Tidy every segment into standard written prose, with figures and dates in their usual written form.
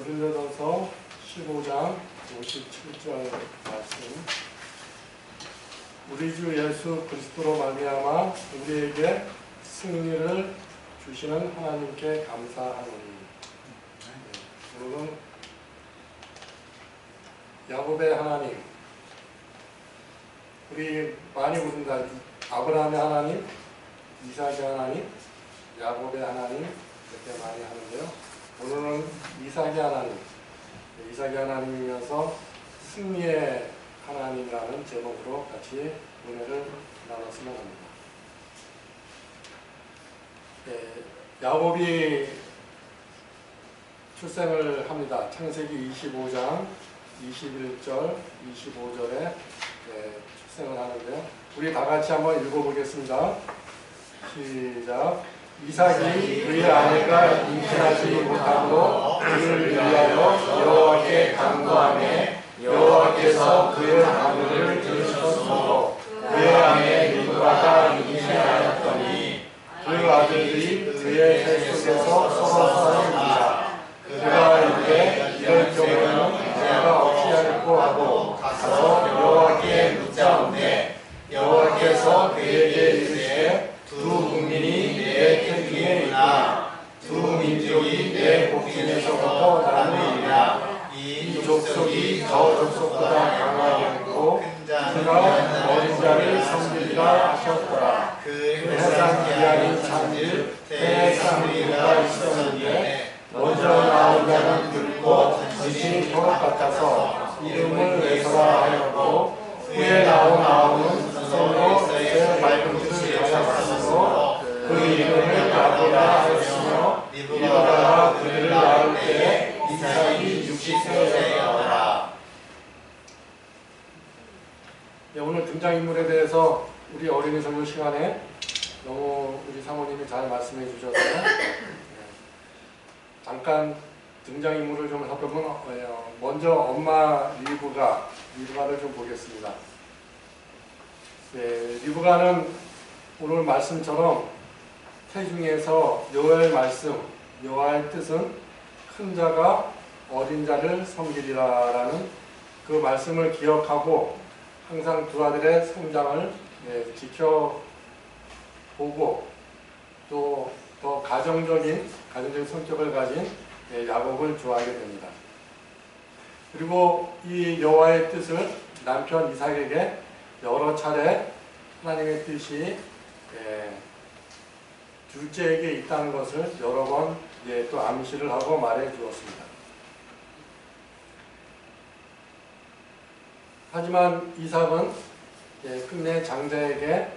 고린도전서 15장 57절 말씀. 우리 주 예수 그리스도로 말미암아 우리에게 승리를 주시는 하나님께 감사하노니. 오늘은 야곱의 하나님, 우리 많이 부른다. 아브라함의 하나님, 이삭의 하나님, 야곱의 하나님 이렇게 많이 하는데요. 오늘은 이삭의 하나님, 이삭의 하나님이면서 승리의 하나님이라는 제목으로 같이 은혜를 나눴으면 합니다. 야곱이 출생을 합니다. 창세기 25장 21절, 25절에 출생을 하는데요. 우리 다 같이 한번 읽어보겠습니다. 시작. 이삭이 그의 아내가 임신하지 못함으로 그를 위하여 여호와께 간구하매 여호와께서 그의 간구를 들으셨으므로 그의 아내 리브가가 임신하였더니 그 아들들이 그의 배 속에서 서러서니라. 그가 이르되 이럴 경우에는 내가 어찌하리꼬 하고 가서 여호와께 묻자온대 여호와께서 그에게 이르시되 두 국민이 내 태중에 있으나 두 민족이 내 복중에서부터 나누리라. 이 족속이 저 족속보다 강하겠고 그가 어린 자를 섬기리라 하셨더라. 그 해산 기한이 찬즉 태산리가 있었는데 먼저 나온 자는 늙고 지신 것 같아서 이름을 외서라 하였고 후에 나온 아우는 서로 새 맑은 뜻을 가졌으므로 그 이름을 야곱이라 하였으며 리브가가 그를 낳을 때에 이삭이 60세였더라. 오늘 등장인물에 대해서 우리 어린이 설교 시간에 너무 우리 사모님이 잘 말씀해 주셔서 잠깐 등장인물을 좀 살펴보면 먼저 엄마 리브가를 좀 보겠습니다. 리브가는 오늘 말씀처럼 태중에서 여호와의 말씀, 여호와의 뜻은 큰 자가 어린 자를 섬기리라라는 그 말씀을 기억하고 항상 두 아들의 성장을 지켜보고 또 더 가정적인 성격을 가진 야곱을 좋아하게 됩니다. 그리고 이 여호와의 뜻을 남편 이삭에게 여러 차례 하나님의 뜻이 둘째에게 있다는 것을 여러 번 또 암시를 하고 말해 주었습니다. 하지만 이삭은 끝내 장자에게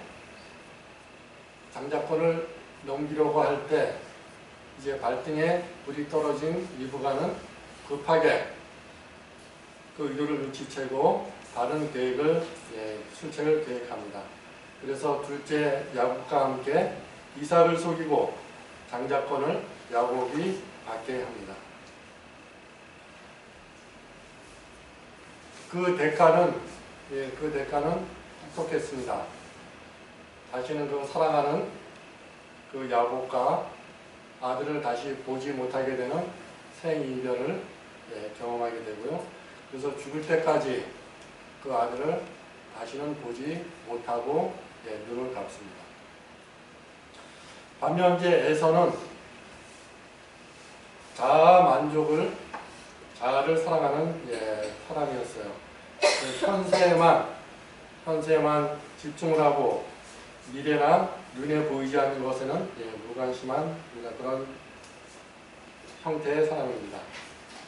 장자권을 넘기려고 할 때 이제 발등에 불이 떨어진 리브가는 급하게 그 의도를 눈치채고 다른 계획을 술책을 계획합니다. 그래서 둘째 야곱과 함께 이삭을 속이고 장자권을 야곱이 받게 합니다. 그 대가는 똑똑했습니다. 다시는 그 사랑하는 그 야곱과 아들을 다시 보지 못하게 되는 생이별을 경험하게 되고요. 그래서 죽을 때까지 그 아들을 다시는 보지 못하고 눈을 감습니다. 반면 이제 에서는 자아를 사랑하는 사람이었어요. 현세에만 집중을 하고 미래나 눈에 보이지 않는 것에는 무관심한 그런 형태의 사람입니다.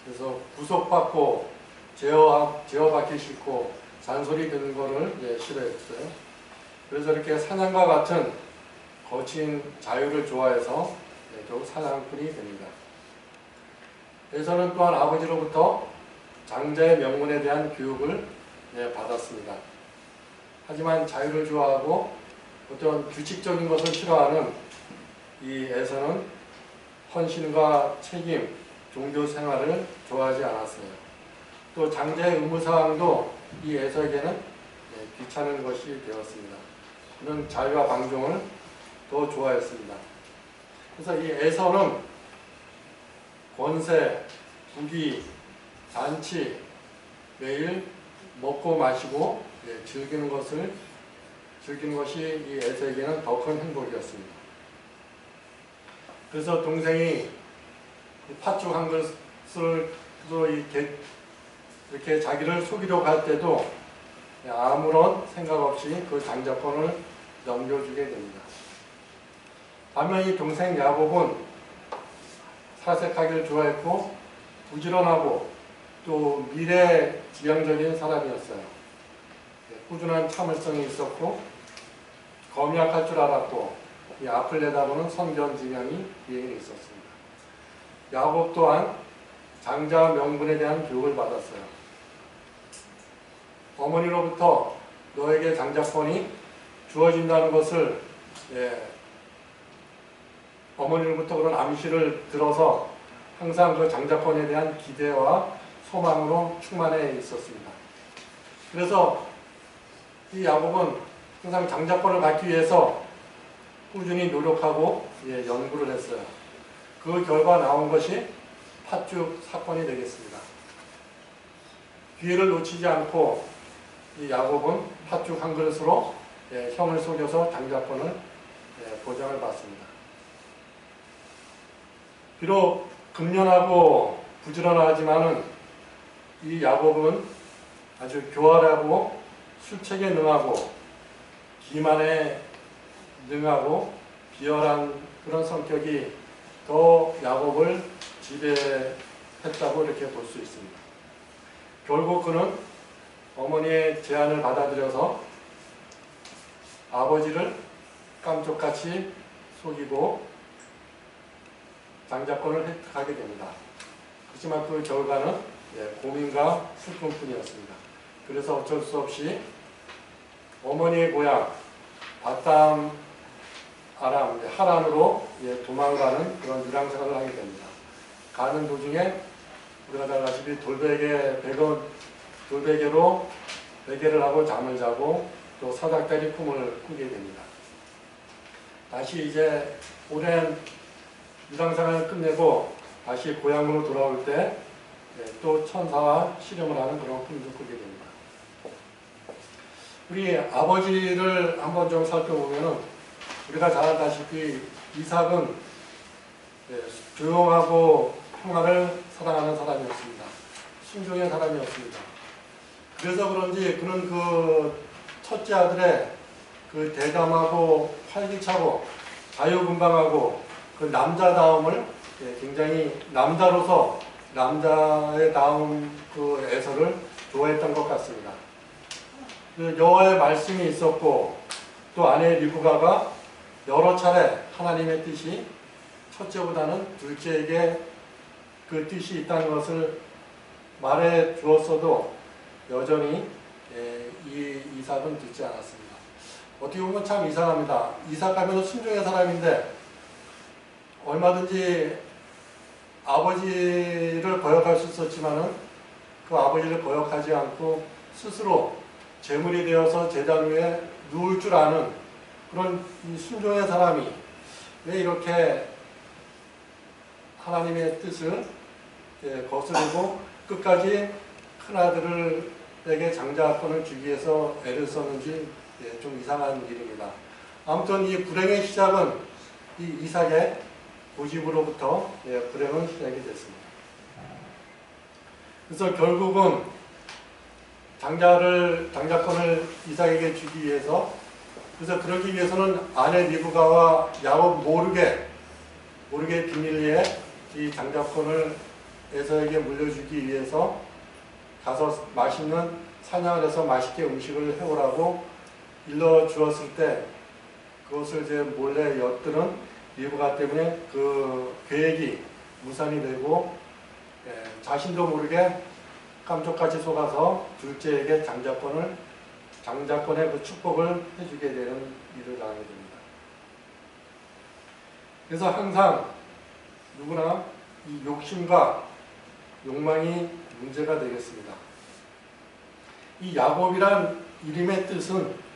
그래서 구속받고 제어받기 싫고 잔소리 듣는 것을 싫어했어요. 그래서 이렇게 사냥과 같은 거친 자유를 좋아해서 결국 사냥꾼이 됩니다. 에서는 또한 아버지로부터 장자의 명분에 대한 교육을 받았습니다. 하지만 자유를 좋아하고 어떤 규칙적인 것을 싫어하는 이 에서는 헌신과 책임, 종교 생활을 좋아하지 않았어요. 또 장자의 의무사항도 이 에서에게는 귀찮은 것이 되었습니다. 그는 자유와 방종을 더 좋아했습니다. 그래서 이 에서는 권세, 부귀, 잔치 매일 먹고 마시고 즐기는 것이 이 에서에게는 더 큰 행복이었습니다. 그래서 동생이 팥죽 한 그릇을 이렇게 자기를 속이려고 할 때도 아무런 생각 없이 그 장자권을 넘겨주게 됩니다. 반면 이 동생 야곱은 사색하기를 좋아했고 부지런하고 또 미래지향적인 사람이었어요. 꾸준한 참을성이 있었고 검약할 줄 알았고 이 앞을 내다보는 선견지명이 비행에 있었습니다. 야곱 또한 장자 명분에 대한 교육을 받았어요. 어머니로부터 너에게 장자권이 주어진다는 것을 어머니로부터 그런 암시를 들어서 항상 그 장자권에 대한 기대와 소망으로 충만해 있었습니다. 그래서 이 야곱은 항상 장자권을 갖기 위해서 꾸준히 노력하고 연구를 했어요. 그 결과 나온 것이 팥죽 사건이 되겠습니다. 기회를 놓치지 않고 이 야곱은 팥죽 한 그릇으로 형을 속여서 장자권을 보장을 받습니다. 비록 근면하고 부지런하지만은 이 야곱은 아주 교활하고 술책에 능하고 기만에 능하고 비열한 그런 성격이 더 야곱을 지배했다고 이렇게 볼 수 있습니다. 결국 그는 어머니의 제안을 받아들여서 아버지를 깜짝같이 속이고 장자권을 획득하게 됩니다. 그렇지만 그 결과는 고민과 슬픔뿐이었습니다. 그래서 어쩔 수 없이 어머니의 고향 바담 아람 하란으로 도망가는 그런 유랑생활을 하게 됩니다. 가는 도중에 우리가 잘 아시다시피 돌베개로 베개를 하고 잠을 자고 또 사닥다리 꿈을 꾸게 됩니다. 다시 이제 오랜 유랑생활을 끝내고 다시 고향으로 돌아올 때 또 천사와 씨름을 하는 그런 꿈도 꾸게 됩니다. 우리 아버지를 한번 좀 살펴보면은 우리가 잘 알다시피 이삭은 조용하고 평화를 사랑하는 사람이었습니다. 순종의 사람이었습니다. 그래서 그런지 그는 그 첫째 아들의 그 대담하고 활기차고 자유분방하고 그 남자다움을 굉장히 남자로서 남자의 다운 그 에서를 좋아했던 것 같습니다. 그 여호와의 말씀이 있었고 또 아내 리브가가 여러 차례 하나님의 뜻이 첫째보다는 둘째에게 그 뜻이 있다는 것을 말해 주었어도 여전히 이 이삭은 듣지 않았습니다. 어떻게 보면 참 이상합니다. 이삭 하면 순종의 사람인데 얼마든지 아버지를 거역할 수 있었지만은 그 아버지를 거역하지 않고 스스로 제물이 되어서 제단 위에 누울 줄 아는 그런 이 순종의 사람이 왜 이렇게 하나님의 뜻을 거스르고 끝까지 큰아들에게 장자권을 주기 위해서 애를 썼는지 좀 이상한 일입니다. 아무튼 이 불행의 시작은 이 이삭의 고집으로부터 불행은 시작이 됐습니다. 그래서 결국은 장자권을 이삭에게 주기 위해서 그래서 그러기 위해서는 아내 리브가와 야곱 모르게 비밀리에 이 장자권을 에서에게 물려주기 위해서 가서 맛있는 사냥을 해서 맛있게 음식을 해오라고 일러주었을 때 그것을 이제 몰래 엿들은 리브가 때문에 그 계획이 무산이 되고 자신도 모르게 깜짝같이 속아서 둘째에게 장자권의 그 축복을 해주게 되는 일을 당하게 됩니다. 그래서 항상 누구나 이 욕심과 욕망이 문제가 되겠습니다. 이 야곱이란 이름의 뜻은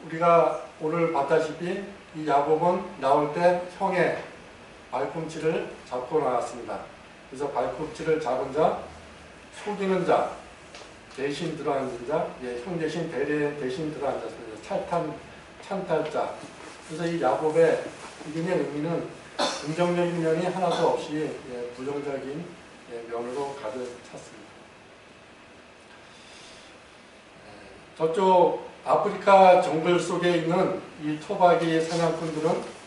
우리가 오늘 봤다시피 이 야곱은 나올 때 형의 발꿈치를 잡고 나왔습니다. 그래서 발꿈치를 잡은 자, 속이는 자, 대신 들어앉은 자, 형 대신 대신 들어앉았습니다. 찬탈자. 그래서 이 야곱의 이름의 의미는 긍정적인 면이 하나도 없이 부정적인 면으로 가득 찼습니다. 저쪽 아프리카 정글 속에 있는 이 토박이 사냥꾼들은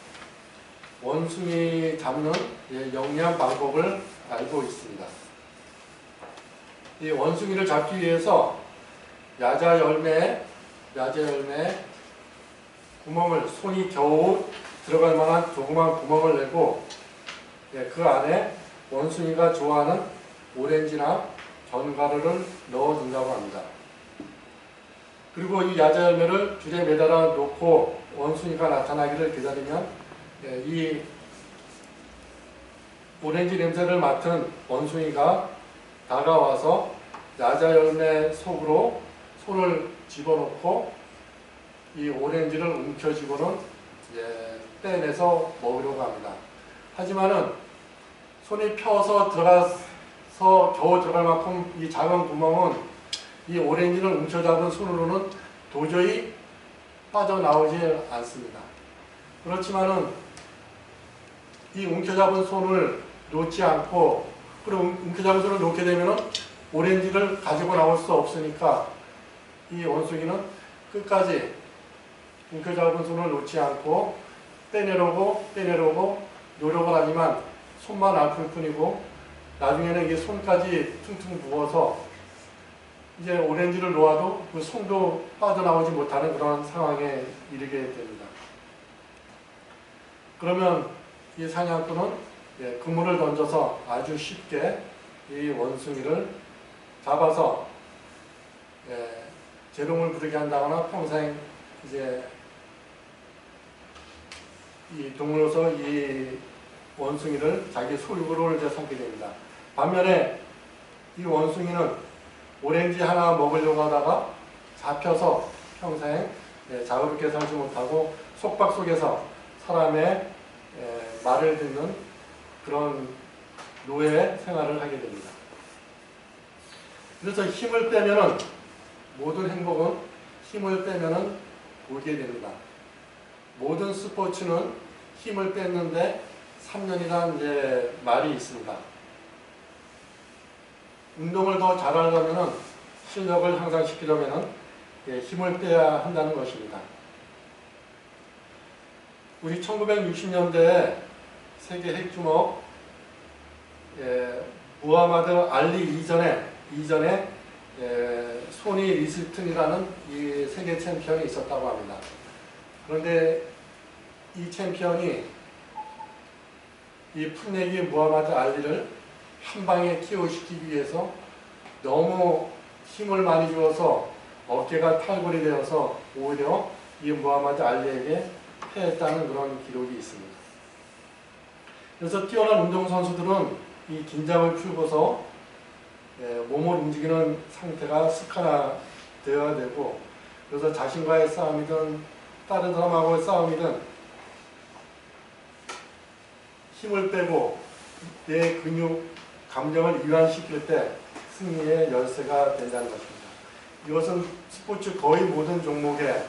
원숭이 잡는 영리한 방법을 알고 있습니다. 이 원숭이를 잡기 위해서 야자 열매에 구멍을, 손이 겨우 들어갈 만한 조그만 구멍을 내고 그 안에 원숭이가 좋아하는 오렌지나 견과류를 넣어둔다고 합니다. 그리고 이 야자 열매를 줄에 매달아 놓고 원숭이가 나타나기를 기다리면 이 오렌지 냄새를 맡은 원숭이가 다가와서 야자 열매 속으로 손을 집어넣고 이 오렌지를 움켜쥐고는 빼내서 먹으려고 합니다. 하지만은 손이 펴서 들어가서 겨우 들어갈 만큼 이 작은 구멍은 이 오렌지를 움켜잡은 손으로는 도저히 빠져나오지 않습니다. 그렇지만은 이 움켜잡은 손을 놓지 않고, 그리고 움켜잡은 손을 놓게 되면은 오렌지를 가지고 나올 수 없으니까 이 원숭이는 끝까지 움켜잡은 손을 놓지 않고 빼내려고 노력을 하지만 손만 아플 뿐이고, 나중에는 이게 손까지 퉁퉁 부어서 이제 오렌지를 놓아도 그 손도 빠져나오지 못하는 그런 상황에 이르게 됩니다. 그러면 이 사냥꾼은 그물을 던져서 아주 쉽게 이 원숭이를 잡아서 재롱을 부르게 한다거나 평생 이제 이 동물로서 이 원숭이를 자기 소유로 이제 삼게 됩니다. 반면에 이 원숭이는 오렌지 하나 먹으려고 하다가 잡혀서 평생 자유롭게 살지 못하고 속박 속에서 사람의 말을 듣는 그런 노예 생활을 하게 됩니다. 그래서 힘을 빼면은, 모든 행복은 힘을 빼면은 오게 됩니다. 모든 스포츠는 힘을 뺐는데 3년이라는 말이 있습니다. 운동을 더 잘하려면, 실력을 향상시키려면 힘을 빼야 한다는 것입니다. 우리 1960년대에 세계 핵주먹 무하마드 알리 이전에 소니 리스튼이라는 이 세계 챔피언이 있었다고 합니다. 그런데 이 챔피언이 이 풋내기 무하마드 알리를 한 방에 KO시키기 위해서 너무 힘을 많이 주어서 어깨가 탈골이 되어서 오히려 이 무하마드 알리에게 패했다는 그런 기록이 있습니다. 그래서 뛰어난 운동선수들은 이 긴장을 풀고서 몸을 움직이는 상태가 습관화되어야 되고, 그래서 자신과의 싸움이든 다른 사람하고의 싸움이든 힘을 빼고 내 근육, 감정을 이완시킬 때 승리의 열쇠가 된다는 것입니다. 이것은 스포츠 거의 모든 종목에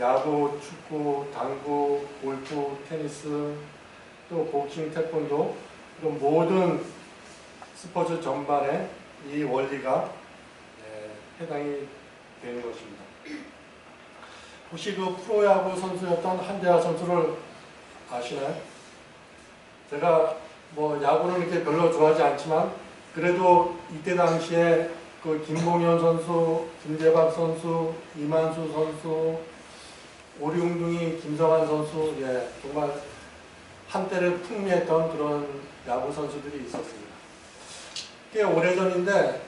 야구, 축구, 당구, 골프, 테니스, 또 복싱, 태권도, 이런 모든 스포츠 전반에 이 원리가 해당이 되는 것입니다. 혹시 그 프로야구 선수였던 한대하 선수를 아시나요? 제가 뭐 야구는 이렇게 별로 좋아하지 않지만 그래도 이때 당시에 그 김봉현 선수, 김재박 선수, 이만수 선수, 오리웅둥이 김성환 선수, 정말 한때를 풍미했던 그런 야구 선수들이 있었습니다. 꽤 오래전인데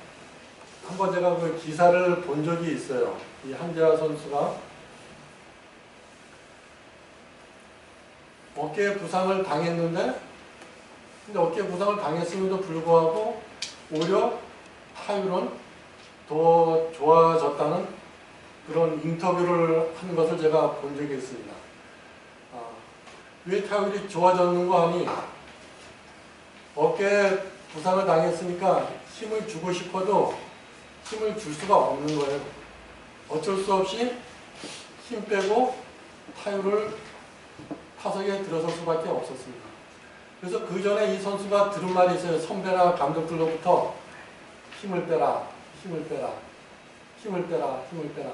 한번 제가 그 기사를 본 적이 있어요. 이 한재하 선수가 어깨 부상을 당했는데, 근데 어깨 부상을 당했음에도 불구하고 오히려 타율은 더 좋아졌다는 그런 인터뷰를 한 것을 제가 본 적이 있습니다. 왜 타율이 좋아졌는가 하니 어깨에 부상을 당했으니까 힘을 주고 싶어도 힘을 줄 수가 없는 거예요. 어쩔 수 없이 힘 빼고 타율을 타석에 들어설 수밖에 없었습니다. 그래서 그 전에 이 선수가 들은 말이 있어요. 선배나 감독들로부터 힘을 빼라, 힘을 빼라, 힘을 빼라, 힘을 빼라.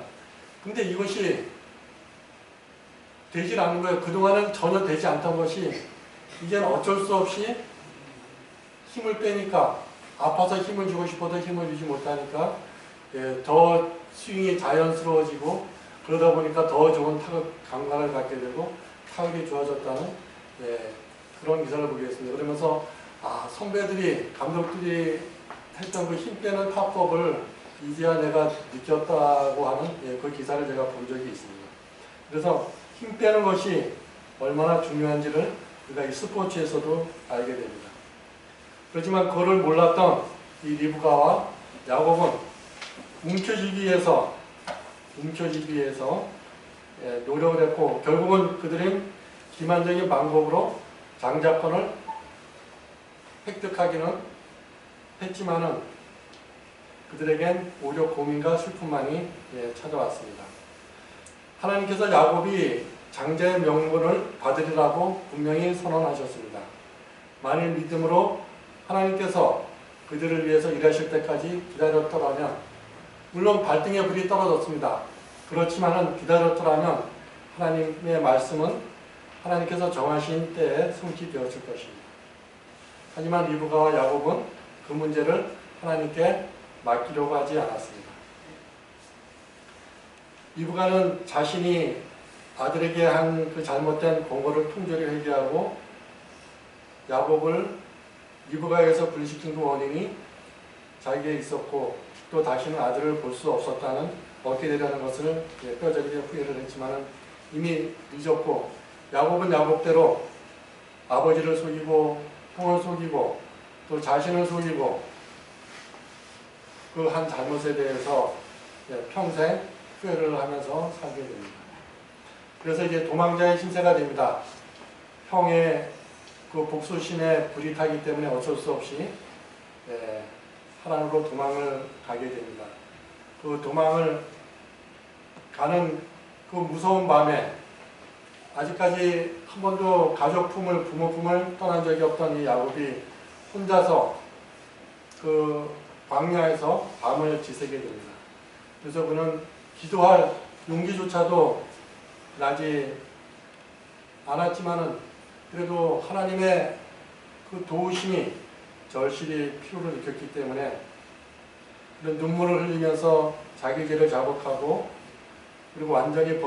근데 이것이 되질 않는 거예요. 그동안은 전혀 되지 않던 것이 이제는 어쩔 수 없이 힘을 빼니까 아파서 힘을 주고 싶어도 힘을 주지 못하니까 더 스윙이 자연스러워지고 그러다 보니까 더 좋은 타격 감각을 갖게 되고 타격이 좋아졌다는 그런 기사를 보겠습니다. 그러면서 선배들이 감독들이 했던 그 힘 빼는 타법을 이제야 내가 느꼈다고 하는 그 기사를 제가 본 적이 있습니다. 그래서 힘 빼는 것이 얼마나 중요한지를 우리가 이 스포츠에서도 알게 됩니다. 그렇지만 그걸 몰랐던 이 리브가와 야곱은 움켜쥐기 위해서 노력을 했고 결국은 그들은 기만적인 방법으로 장자권을 획득하기는 했지만은 그들에겐 오히려 고민과 슬픔만이 찾아왔습니다. 하나님께서 야곱이 장자의 명분을 받으리라고 분명히 선언하셨습니다. 만일 믿음으로 하나님께서 그들을 위해서 일하실 때까지 기다렸더라면, 물론 발등에 불이 떨어졌습니다. 그렇지만은 기다렸더라면 하나님의 말씀은 하나님께서 정하신 때에 성취되었을 것입니다. 하지만 리브가와 야곱은 그 문제를 하나님께 맡기려고 하지 않았습니다. 리브가는 자신이 아들에게 한 그 잘못된 권고를 통절히 회개하고 야곱을 리브가에게서 분리시킨 그 원인이 자기에게 있었고 또 다시는 아들을 볼 수 없었다는 얻게 되려는 것을 뼈저리게 후회를 했지만 이미 늦었고 야곱은 야곱대로 아버지를 속이고 형을 속이고 또 자신을 속이고 그 한 잘못에 대해서 평생 후회를 하면서 살게 됩니다. 그래서 이제 도망자의 신세가 됩니다. 형의 그 복수심에 불이 타기 때문에 어쩔 수 없이 하란으로 도망을 가게 됩니다. 그 도망을 가는 그 무서운 밤에 아직까지 한 번도 가족품을, 부모품을 떠난 적이 없던 이 야곱이 혼자서 그 광야에서 밤을 지새게 됩니다. 그래서 그는 기도할 용기조차도 나지 않았지만은 그래도 하나님의 그 도우심이 절실히 필요를 느꼈기 때문에 그런 눈물을 흘리면서 자기 죄를 자복하고 그리고 완전히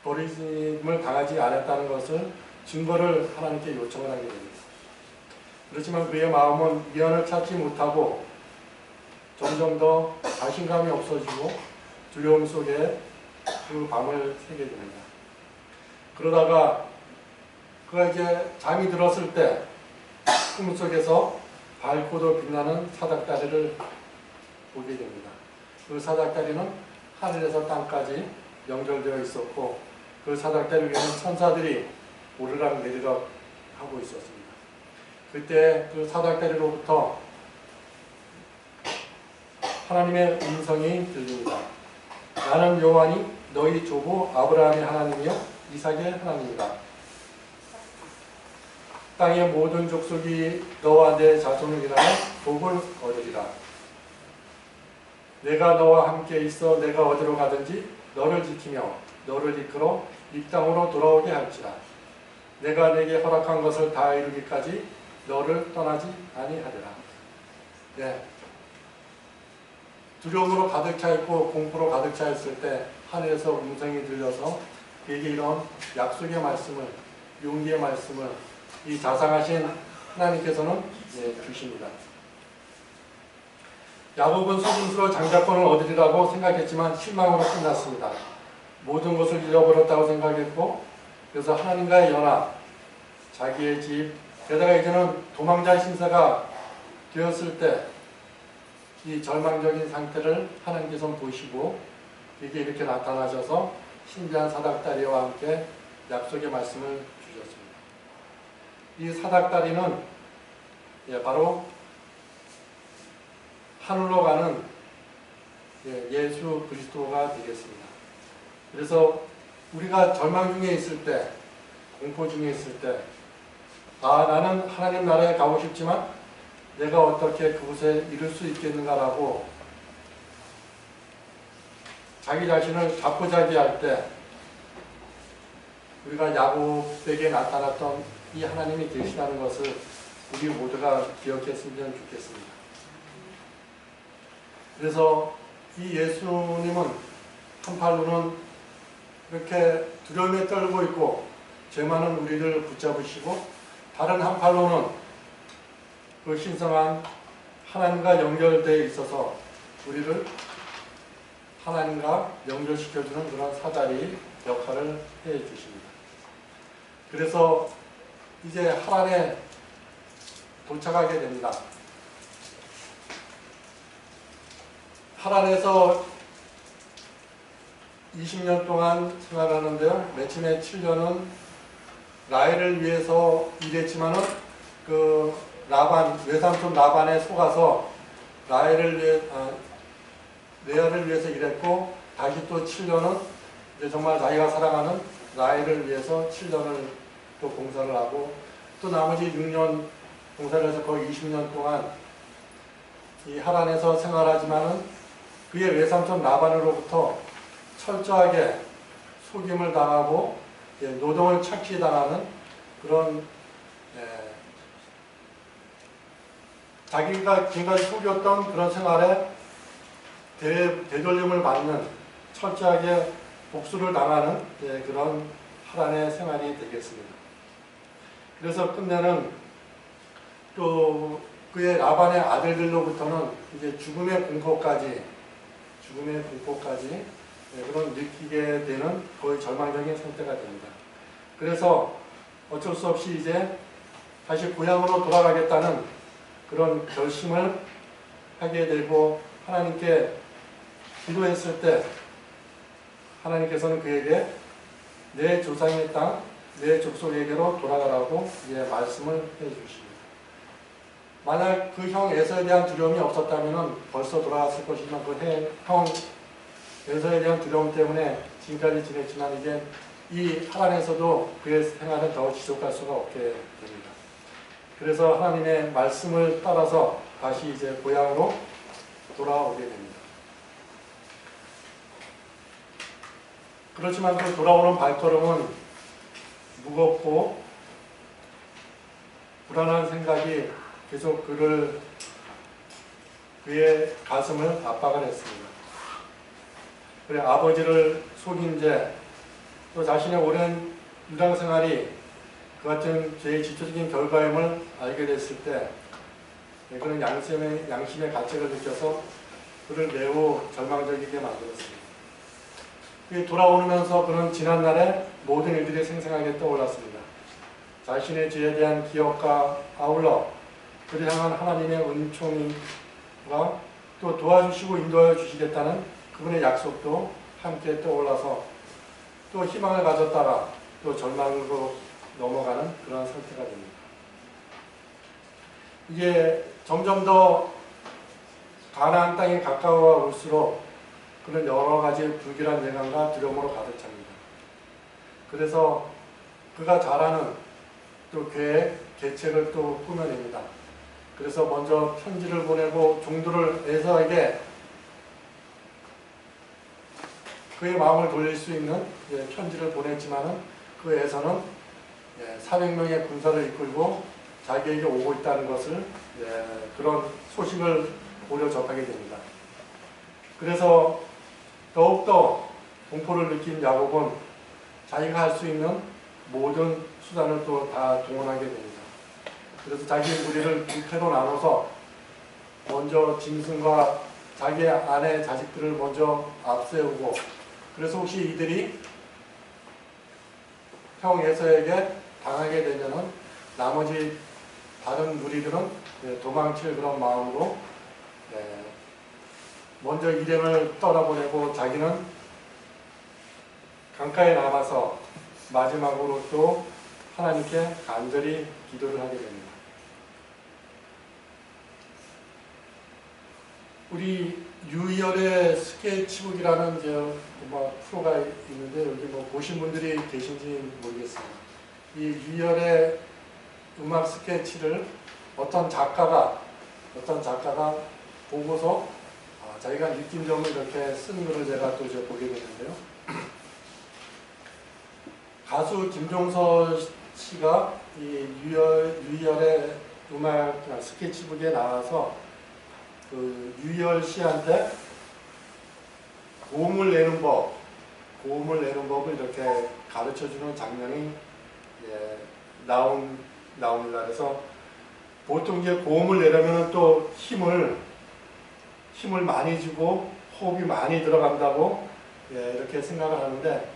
버리짐을 당하지 않았다는 것을 증거를 하나님께 요청을 하게 됩니다. 그렇지만 그의 마음은 미안을 찾지 못하고 점점 더 자신감이 없어지고 두려움 속에 그 밤을 새게 됩니다. 그러다가 그가 이제 잠이 들었을 때 꿈속에서 밝고도 빛나는 사닥다리를 보게 됩니다. 그 사닥다리는 하늘에서 땅까지 연결되어 있었고 그 사닥다리 위에는 천사들이 오르락 내리락 하고 있었습니다. 그때 그 사닥다리로부터 하나님의 음성이 들립니다. 나는 여호와니 너희 조부 아브라함의 하나님이요 이삭의 하나님이다. 땅의 모든 족속이 너와 내 자손을 인하여 복을 얻으리라. 내가 너와 함께 있어 내가 어디로 가든지 너를 지키며 너를 이끌어 이 땅으로 돌아오게 할지라. 내가 내게 허락한 것을 다 이루기까지 너를 떠나지 아니하리라. 두려움으로 가득 차 있고 공포로 가득 차 있을 때 하늘에서 음성이 들려서 그에게 이런 약속의 말씀을, 용기의 말씀을 이 자상하신 하나님께서는 주십니다. 야곱은 속임수로 장자권을 얻으리라고 생각했지만 실망으로 끝났습니다. 모든 것을 잃어버렸다고 생각했고 그래서 하나님과의 연합, 자기의 집, 게다가 이제는 도망자 신세가 되었을 때 이 절망적인 상태를 하나님께서 보시고 이게 이렇게 나타나셔서 신비한 사닥다리와 함께 약속의 말씀을 주셨습니다. 이 사닥다리는 바로 하늘로 가는 예수 그리스도가 되겠습니다. 그래서 우리가 절망 중에 있을 때, 공포 중에 있을 때, 나는 하나님 나라에 가고 싶지만 내가 어떻게 그곳에 이룰 수 있겠는가라고 자기 자신을 자포자기할 때 우리가 야곱에게 나타났던 이 하나님이 계시다는 것을 우리 모두가 기억했으면 좋겠습니다. 그래서 이 예수님은 한팔로는 이렇게 두려움에 떨고 있고 죄 많은 우리를 붙잡으시고, 다른 한팔로는 그 신성한 하나님과 연결되어 있어서 우리를 하나님과 연결시켜주는 그런 사다리 역할을 해 주십니다. 그래서 이제 하란에 도착하게 됩니다. 하란에서 20년 동안 생활하는데요. 맨 처음에 7년은 라헬을 위해서 일했지만은 그 외삼촌 라반에 속아서 레아를 위해서 일했고, 다시 또 7년은 이제 정말 자기가 사랑하는 라헬을 위해서 7년을 또 봉사를 하고, 또 나머지 6년 봉사를 해서 거의 20년 동안 이 하란에서 생활하지만은 그의 외삼촌 라반으로부터 철저하게 속임을 당하고 노동을 착취당하는 그런 자기가 지금까지 속였던 그런 생활에 되돌림을 받는, 철저하게 복수를 당하는 그런 하란의 생활이 되겠습니다. 그래서 끝내는 또 그의 라반의 아들들로부터는 이제 죽음의 공포까지 그런 느끼게 되는 거의 절망적인 상태가 됩니다. 그래서 어쩔 수 없이 이제 다시 고향으로 돌아가겠다는 그런 결심을 하게 되고, 하나님께 기도했을 때 하나님께서는 그에게 내 조상의 땅, 내 족속에게로 돌아가라고 이제 말씀을 해주십니다. 만약 그 형 에서에 대한 두려움이 없었다면 벌써 돌아갔을 것이지만 그 형 에서에 대한 두려움 때문에 지금까지 지냈지만 이제 이 하란에서도 그의 생활은 더 지속할 수가 없게 됩니다. 그래서 하나님의 말씀을 따라서 다시 이제 고향으로 돌아오게 됩니다. 그렇지만 그 돌아오는 발걸음은 무겁고 불안한 생각이 계속 그의 가슴을 압박을 했습니다. 그래, 아버지를 속인 죄, 또 자신의 오랜 유당 생활이 그 같은 죄의 지표적인 결과임을 알게 됐을 때 그런 양심의 가책을 느껴서 그를 매우 절망적이게 만들었습니다. 돌아오면서 그는 지난날의 모든 일들이 생생하게 떠올랐습니다. 자신의 죄에 대한 기억과 아울러 그를 향한 하나님의 은총과 또 도와주시고 인도하여 주시겠다는 그분의 약속도 함께 떠올라서 또 희망을 가졌다가 또 절망으로 넘어가는 그런 상태가 됩니다. 이게 점점 더 가나안 땅에 가까워 올수록 그런 여러 가지 불길한 예감과 두려움으로 가득 찹니다. 그래서 그가 잘하는 또 계책을 또 꾸며냅니다. 그래서 먼저 편지를 보내고 종들을 에서에게 그의 마음을 돌릴 수 있는 편지를 보냈지만은 그 에서는 400명의 군사를 이끌고 자기에게 오고 있다는 것을 그런 소식을 오려 접하게 됩니다. 그래서 더욱더 공포를 느낀 야곱은 자기가 할 수 있는 모든 수단을 또 다 동원하게 됩니다. 그래서 자기 무리를 두 패로 나눠서 먼저 짐승과 자기 아내 자식들을 먼저 앞세우고, 그래서 혹시 이들이 형 에서에게 당하게 되면은 나머지 다른 무리들은 도망칠 그런 마음으로 먼저 일행을 떠나보내고 자기는 강가에 남아서 마지막으로 또 하나님께 간절히 기도를 하게 됩니다. 우리 유희열의 스케치북이라는 프로가 있는데 여기 뭐 보신 분들이 계신지 모르겠어요. 이 유희열의 음악 스케치를 어떤 작가가 보고서 자기가 느낀 점을 이렇게 쓴 것을 제가 또 보게 되는데요. 가수 김종서 씨가 이 유희열의 음악 스케치북에 나와서 그 유희열 씨한테 고음을 내는 법을 이렇게 가르쳐주는 장면이 나옵니다. 그래서 보통 이제 고음을 내려면 또 힘을 많이 주고 호흡이 많이 들어간다고 이렇게 생각을 하는데,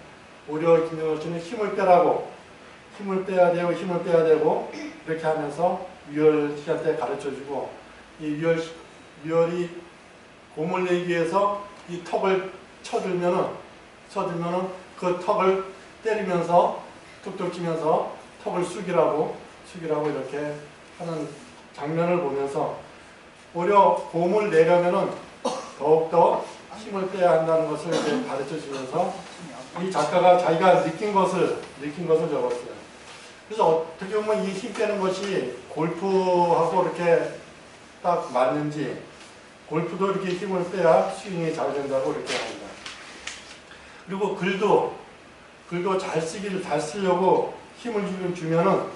오히려 김종서 씨는 힘을 빼야 되고 이렇게 하면서 유희열 씨한테 가르쳐주고, 이 유희열이 고음을 내기 위해서 이 턱을 쳐들면은 그 턱을 때리면서 툭툭 치면서 턱을 숙이라고 이렇게 하는 장면을 보면서, 오히려 고음을 내려면은 더욱더 힘을 빼야 한다는 것을 가르쳐 주면서 이 작가가 자기가 느낀 것을 적었어요. 그래서 어떻게 보면 이 힘 빼는 것이 골프하고 이렇게 딱 맞는지, 골프도 이렇게 힘을 빼야 스윙이 잘 된다고 이렇게 합니다. 그리고 글도 잘 쓰려고 힘을 주면은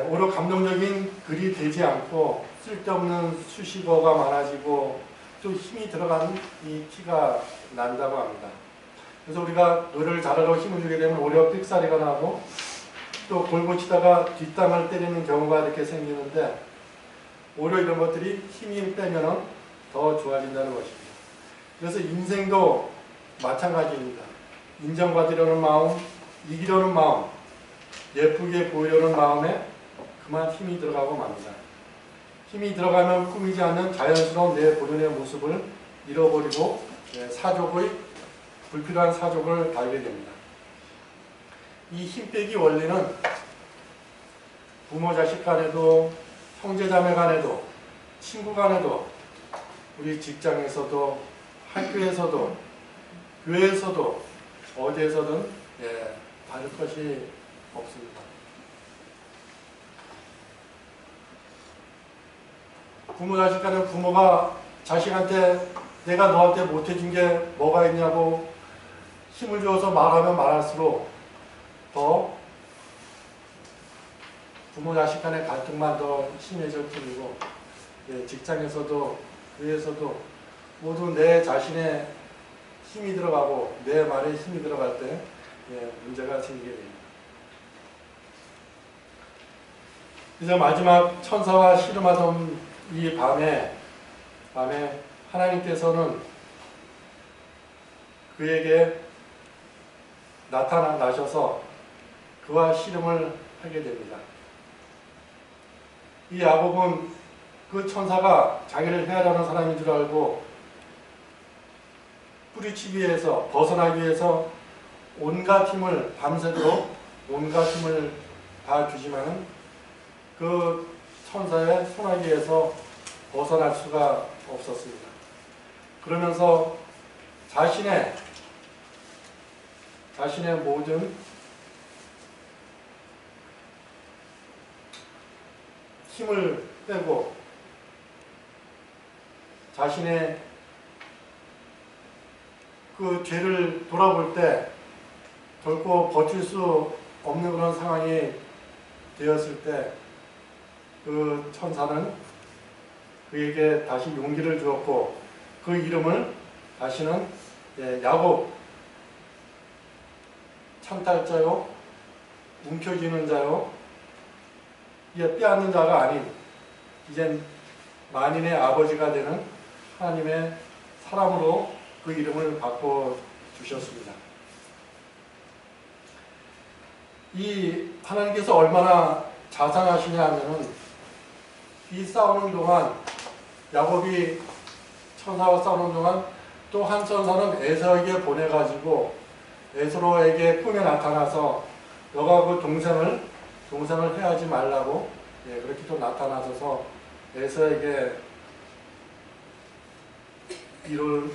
오히려 감동적인 글이 되지 않고 쓸데없는 수식어가 많아지고 또 힘이 들어가는 이 티가 난다고 합니다. 그래서 우리가 노래를 잘하려고 힘을 주게 되면 오히려 삑사리가 나고 또 골고 치다가 뒷땅을 때리는 경우가 이렇게 생기는데, 오히려 이런 것들이 힘이 빼면은 더 좋아진다는 것입니다. 그래서 인생도 마찬가지입니다. 인정받으려는 마음, 이기려는 마음, 예쁘게 보이려는 마음에 그만 힘이 들어가고 맙니다. 힘이 들어가면 꾸미지 않는 자연스러운 내 본연의 모습을 잃어버리고 불필요한 사족을 달게 됩니다. 이 힘 빼기 원리는 부모 자식 간에도, 형제 자매 간에도, 친구 간에도, 우리 직장에서도, 학교에서도, 교회에서도, 어디에서든 다를 것이 없습니다. 부모 자식 간에 부모가 자식한테 내가 너한테 못해준 게 뭐가 있냐고 힘을 주어서 말하면 말할수록 더 부모 자식 간의 갈등만 더 심해질 뿐이고, 직장에서도 교회에서도 모두 내 자신의 힘이 들어가고 내 말에 힘이 들어갈 때 문제가 생기게 됩니다. 그래서 마지막 천사와 씨름하던 이 밤에 하나님께서는 그에게 나셔서 그와 씨름을 하게 됩니다. 이 야곱은 그 천사가 자기를 해하려는 사람인 줄 알고 뿌리치기 위해서, 벗어나기 위해서 온갖 힘을 밤새도록 온갖 힘을 다 주지만은 그 천사의 손아귀에서 벗어날 수가 없었습니다. 그러면서 자신의 모든 힘을 빼고 자신의 그 죄를 돌아볼 때 결코 버틸 수 없는 그런 상황이 되었을 때 그 천사는 그에게 다시 용기를 주었고, 그 이름을 다시는 야곱, 창탈자요, 움켜쥐는 자요, 빼앗는 자가 아닌 이젠 만인의 아버지가 되는 하나님의 사람으로 그 이름을 바꿔주셨습니다. 이 하나님께서 얼마나 자상하시냐 하면은 이 싸우는 동안, 야곱이 천사와 싸우는 동안 또 한 천사는 에서에게 보내가지고 에서로에게 꿈에 나타나서 너가 그 동생을 해하지 말라고 그렇게 또 나타나셔서 에서에게 이를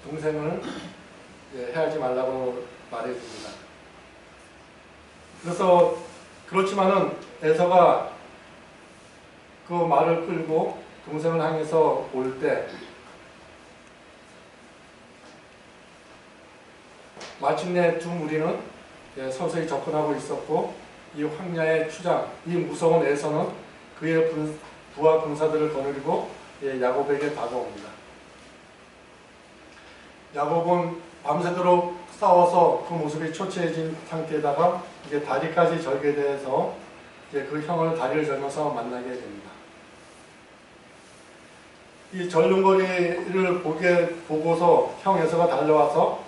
동생을 해하지 말라고 말해줍니다. 그래서 그렇지만은 에서가 그 말을 끌고 동생을 향해서 올 때 마침내 두 무리는 서서히 접근하고 있었고 이 황야의 추장, 이 무서운 에서는 그의 부하 군사들을 거느리고 야곱에게 다가옵니다. 야곱은 밤새도록 싸워서 그 모습이 초췌해진 상태에다가 이제 다리까지 절게 돼서 이제 그 형을 다리를 절면서 만나게 됩니다. 이 절름거리를 보고서 형 에서가 달려와서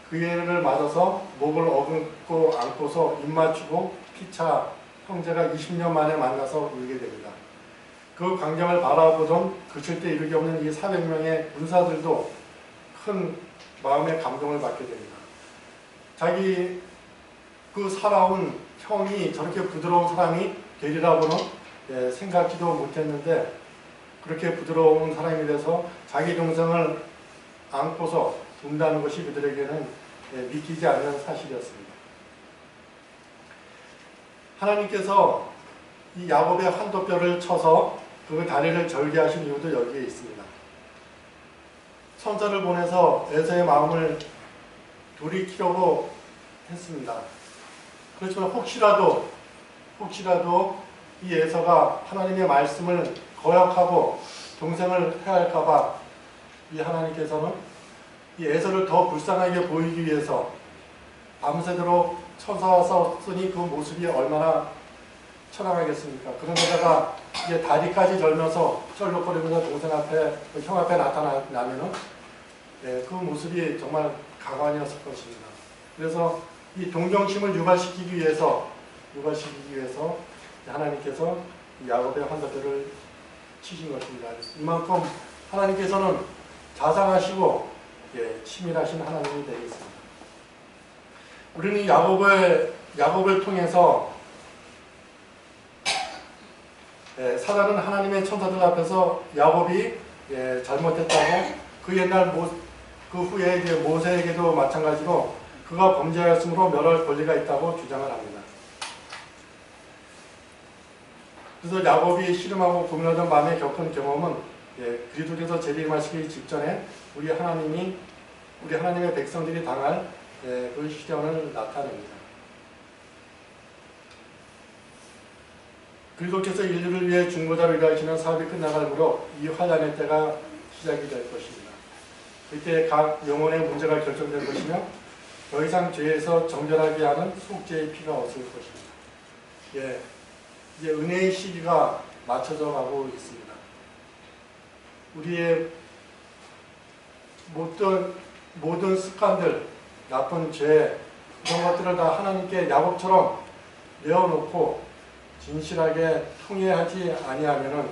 그 애를 맞아서 목을 어긋고 안고서 입 맞추고 피차 형제가 20년 만에 만나서 울게 됩니다. 그 광경을 바라보던 그칠 때 이르기 없는 이 400명의 군사들도 큰 마음의 감동을 받게 됩니다. 자기 그 살아온 형이 저렇게 부드러운 사람이 되리라고는 생각지도 못했는데 그렇게 부드러운 사람이 돼서 자기 동생을 안고서 운다는 것이 그들에게는 믿기지 않는 사실이었습니다. 하나님께서 이 야곱의 환도뼈를 쳐서 그 다리를 절게 하신 이유도 여기에 있습니다. 천사를 보내서 에서의 마음을 돌이키려고 했습니다. 그렇지만 혹시라도 이 에서가 하나님의 말씀을 거역하고 동생을 해할까봐 이 하나님께서는 이 에서를 더 불쌍하게 보이기 위해서 밤새도록 천사와 싸웠으니 그 모습이 얼마나 처량하겠습니까? 그런데다가 이제 다리까지 절면서 쩔룩거리면서 동생 앞에, 형 앞에 나타나면은 그 모습이 정말 가관이었을 것입니다. 그래서 이 동정심을 유발시키기 위해서 하나님께서 야곱의 환도뼈를 치신 것입니다. 이만큼 하나님께서는 자상하시고 치밀하신 하나님이 되겠습니다. 우리는 야곱을 통해서 사단은 하나님의 천사들 앞에서 야곱이 잘못했다고 그 옛날 그 후에 이제 모세에게도 마찬가지로 그가 범죄하였으므로 멸할 권리가 있다고 주장을 합니다. 그래서 야곱이 씨름하고 고민하던 마음에 겪은 경험은 그리스도께서 재림하시기 직전에 우리 하나님의 백성들이 당할 그 시련을 나타냅니다. 그리스도께서 인류를 위해 중보자로 일하시는 사업이 끝나갈 무렵 이 환난의 때가 시작이 될 것입니다. 그때 각 영혼의 문제가 결정될 것이며 더 이상 죄에서 정결하게 하는 속죄의 피가 없을 것입니다. 이제 은혜의 시기가 맞춰져 가고 있습니다. 우리의 모든 습관들, 나쁜 죄, 그런 것들을 다 하나님께 야곱처럼 내어놓고 진실하게 통회하지 아니하면은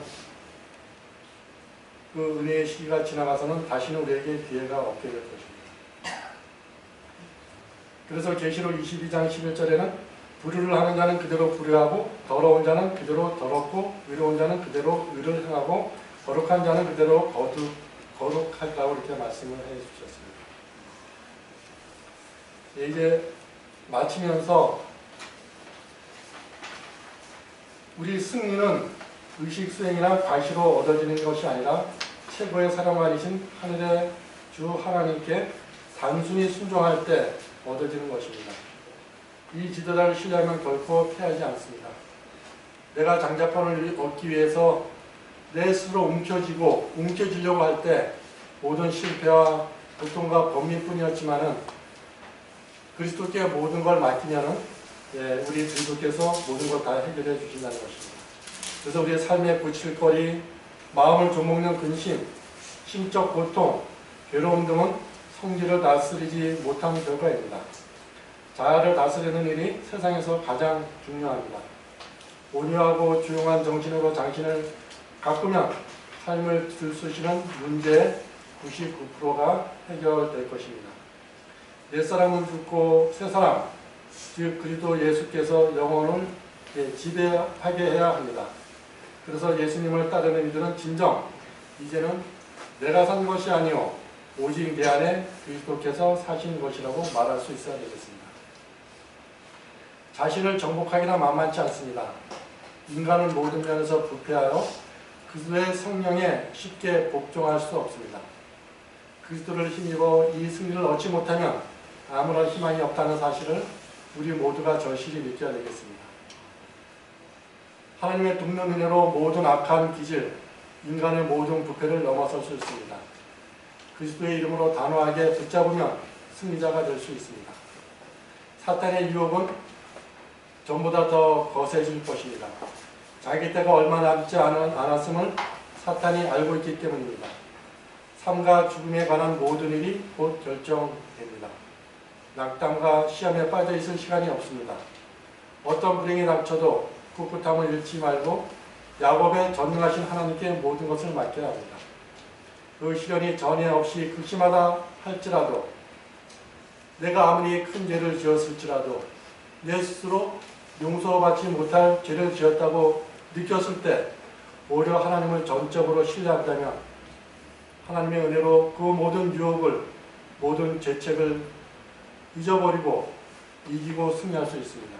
그 은혜의 시기가 지나가서는 다시는 우리에게 기회가 없게 될 것입니다. 그래서 계시록 22장 11절에는 불의를 하는 자는 그대로 불의하고 더러운 자는 그대로 더럽고 의로운 자는 그대로 의를 행하고 거룩한 자는 그대로 거룩하다고 이렇게 말씀을 해주셨습니다. 이제 마치면서 우리 승리는 의식 수행이나 과시로 얻어지는 것이 아니라 최고의 사랑관이신 하늘의 주 하나님께 단순히 순종할 때 얻어지는 것입니다. 이 지도자를 신뢰하면 결코 패하지 않습니다. 내가 장자권을 얻기 위해서 내 스스로 움켜쥐려고 할 때 모든 실패와 고통과 범민뿐이었지만은 그리스도께 모든 걸 맡기면은 우리 그리스도께서 모든 걸 다 해결해 주신다는 것입니다. 그래서 우리의 삶의 고칠거리, 마음을 좀먹는 근심, 심적 고통, 괴로움 등은 성질을 다스리지 못한 결과입니다. 자아를 다스리는 일이 세상에서 가장 중요합니다. 온유하고 조용한 정신으로 당신을 가꾸면 삶을 들쑤시는 문제의 99%가 해결될 것입니다. 옛사람은 죽고 새사람, 즉 그리스도 예수께서 영혼을 지배하게 해야 합니다. 그래서 예수님을 따르는 이들은 진정 이제는 내가 산 것이 아니오 오직 내 안에 그리스도께서 사신 것이라고 말할 수 있어야 되겠습니다. 자신을 정복하기나 만만치 않습니다. 인간은 모든 면에서 부패하여 그리스도의 성령에 쉽게 복종할 수 없습니다. 그리스도를 힘입어 이 승리를 얻지 못하면 아무런 희망이 없다는 사실을 우리 모두가 절실히 믿겨야 되겠습니다. 하나님의 돕는 은혜로 모든 악한 기질, 인간의 모든 부패를 넘어설 수 있습니다. 그리스도의 이름으로 단호하게 붙잡으면 승리자가 될 수 있습니다. 사탄의 유혹은 전보다 더 거세질 것입니다. 자기 때가 얼마 남지 않았음을 사탄이 알고 있기 때문입니다. 삶과 죽음에 관한 모든 일이 곧 결정됩니다. 낙담과 시험에 빠져 있을 시간이 없습니다. 어떤 불행이 닥쳐도 꿋꿋함을 잃지 말고 야곱의 전능하신 하나님께 모든 것을 맡겨야 합니다. 그 시련이 전에 없이 극심하다 할지라도 내가 아무리 큰 죄를 지었을지라도 내 스스로 용서받지 못할 죄를 지었다고 느꼈을 때 오히려 하나님을 전적으로 신뢰한다면 하나님의 은혜로 그 모든 유혹을 모든 죄책을 잊어버리고 이기고 승리할 수 있습니다.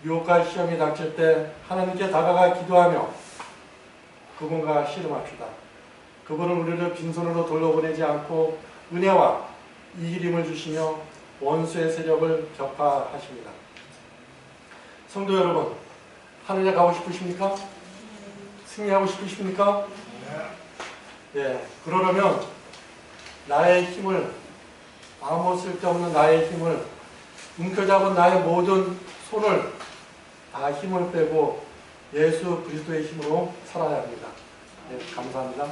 유혹과 시험이 닥칠 때 하나님께 다가가 기도하며 그분과 씨름합시다. 그분은 우리를 빈손으로 돌려보내지 않고 은혜와 이기림을 주시며 원수의 세력을 격파하십니다. 성도 여러분, 하늘에 가고 싶으십니까? 승리하고 싶으십니까? 예, 그러려면 나의 힘을, 아무 쓸데없는 나의 힘을, 움켜잡은 나의 모든 손을 다 힘을 빼고 예수 그리스도의 힘으로 살아야 합니다. 네, 감사합니다.